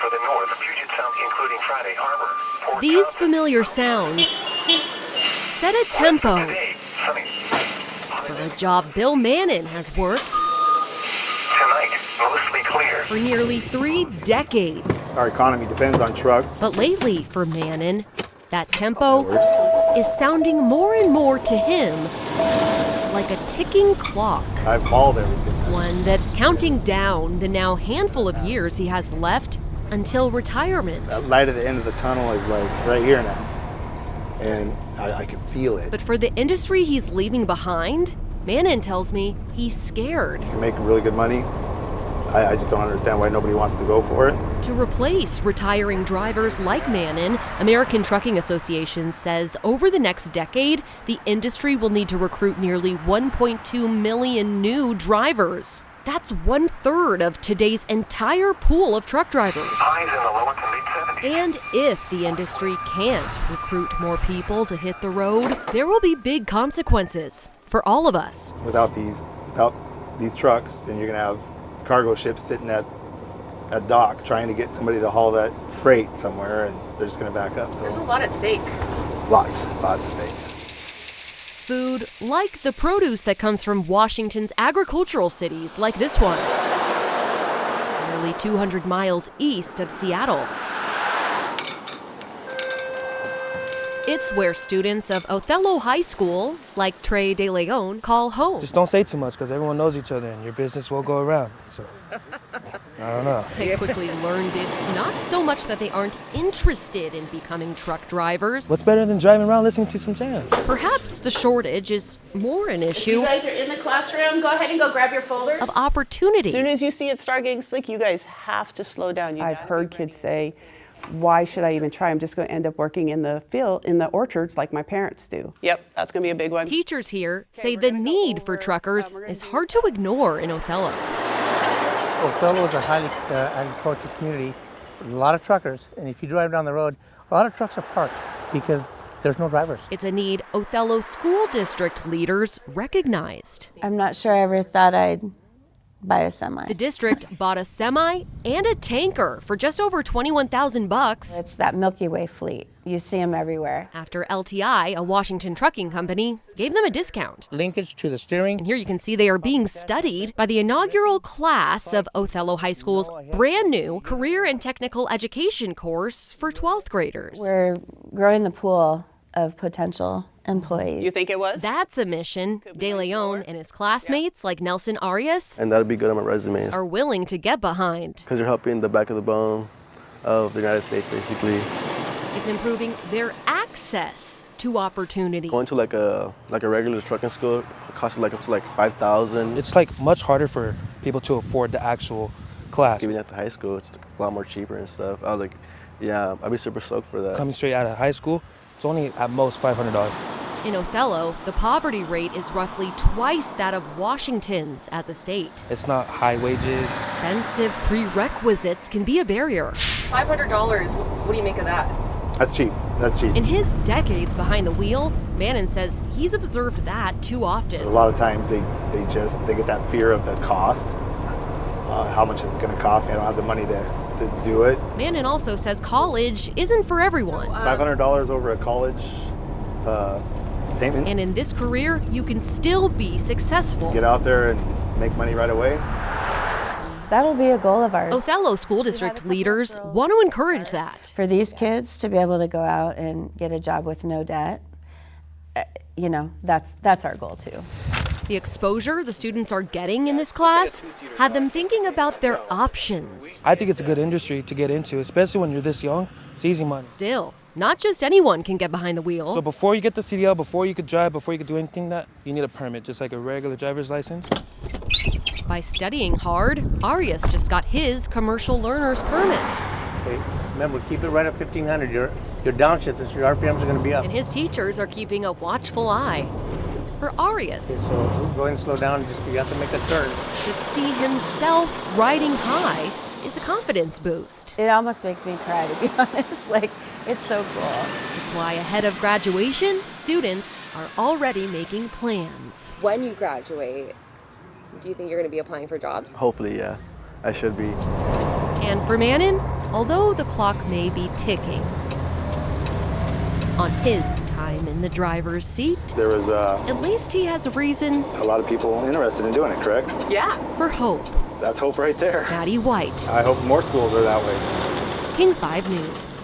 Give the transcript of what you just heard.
for the north of Puget Sound, including Friday Harbor. Port These Johnson, familiar sounds set a tempo today, sunny. for a job Bill Mannon has worked Tonight, mostly clear. for nearly 3 decades. Our economy depends on trucks. But lately, for Mannon, that tempo Works. is sounding more and more to him like a ticking clock. I've hauled everything. One that's counting down the now handful of years he has left until retirement. That light at the end of the tunnel is like right here now. And I can feel it. But for the industry he's leaving behind, Mannon tells me he's scared You can make really good money. I just don't understand why nobody wants to go for it. to replace retiring drivers like Mannon. American Trucking Association says over the next decade, the industry will need to recruit nearly 1.2 million new drivers. That's 1/3 of today's entire pool of truck drivers. Highs in the lower to mid-70s. And if the industry can't recruit more people to hit the road, there will be big consequences for all of us. Without these trucks, then you're gonna have cargo ships sitting at docks trying to get somebody to haul that freight somewhere, and they're just gonna back up. There's a So lot at stake. lots of stake. Food like the produce that comes from Washington's agricultural cities like this one, nearly 200 miles east of Seattle. It's where students of Othello High School, like Trey De Leon, call home. Just don't say too much because everyone knows each other and your business will go around. So, I don't know. They quickly learned it's not so much that they aren't interested in becoming truck drivers. What's better than driving around listening to some jams? Perhaps the shortage is more an If issue you guys are in the classroom, go ahead and go grab your folders. of opportunity. As soon as you see it start getting slick, you guys have to slow down. I've heard kids say, why should I even try? I'm just going to end up working in the field, in the orchards like my parents do. Yep, that's going to be a big one. Teachers here say the need for truckers is hard to ignore in Othello. Othello is a highly agricultural community, a lot of truckers, and if you drive down the road, a lot of trucks are parked because there's no drivers. It's a need Othello school district leaders recognized. I'm not sure I ever thought I'd buy a semi. The district bought a semi and a tanker for just over $21,000 It's that Milky Way fleet. You see them everywhere. after LTI, a Washington trucking company, gave them a discount. Linkage to the steering. And here you can see they are being studied by the inaugural class of Othello High School's brand new career and technical education course for 12th graders. We're growing the pool of potential employees. You think it was? That's a mission De Leon and his classmates like Nelson Arias And that'd be good on my resume are willing to get behind. because you're helping the back of the bone of the United States, basically. It's improving their access to opportunity. Going to like a regular trucking school costs like up to like $5,000. It's like much harder for people to afford the actual class. Even at the high school, it's a lot more cheaper and stuff. I was like, yeah, I'd be super stoked for that. Coming straight out of high school, it's only at most $500. In Othello, the poverty rate is roughly twice that of Washington's as a state. It's not high wages. Expensive prerequisites can be a barrier. $500, what do you make of that? That's cheap. That's cheap. In his decades behind the wheel, Mannon says he's observed that too A often. lot of times they get that fear of the cost. How much is it going to cost me? I don't have the money to do it. Mannon also says college isn't for everyone. $500 over a college payment. And in this career, you can still be successful. Get out there and make money right away. That'll be a goal of ours. Othello school district leaders want to encourage that. For these kids to be able to go out and get a job with no debt, that's our goal too. The exposure the students are getting in this class had them thinking about their options. I think it's a good industry to get into, especially when you're this young. It's easy money. Still, not just anyone can get behind the wheel. So before you get the CDL, before you could drive, before you could do anything you need a permit, just like a regular driver's license. By studying hard, Arias just got his commercial learner's permit. Okay, remember, keep it right at 1,500. Your downshifts, and your RPMs are going to be up. And his teachers are keeping a watchful eye. For Arias, Okay, so go ahead and slow down. You have to make a turn. to see himself riding high is a confidence boost. It almost makes me cry, to be honest. It's so cool. It's why ahead of graduation, students are already making plans. When you graduate, do you think you're going to be applying for jobs? Hopefully, yeah, I should be. And for Mannon, although the clock may be ticking on his time in the driver's seat. There was At least he has a reason a lot of people interested in doing it, correct? for hope. That's hope right there. Maddie White, I hope more schools are that way. King 5 News.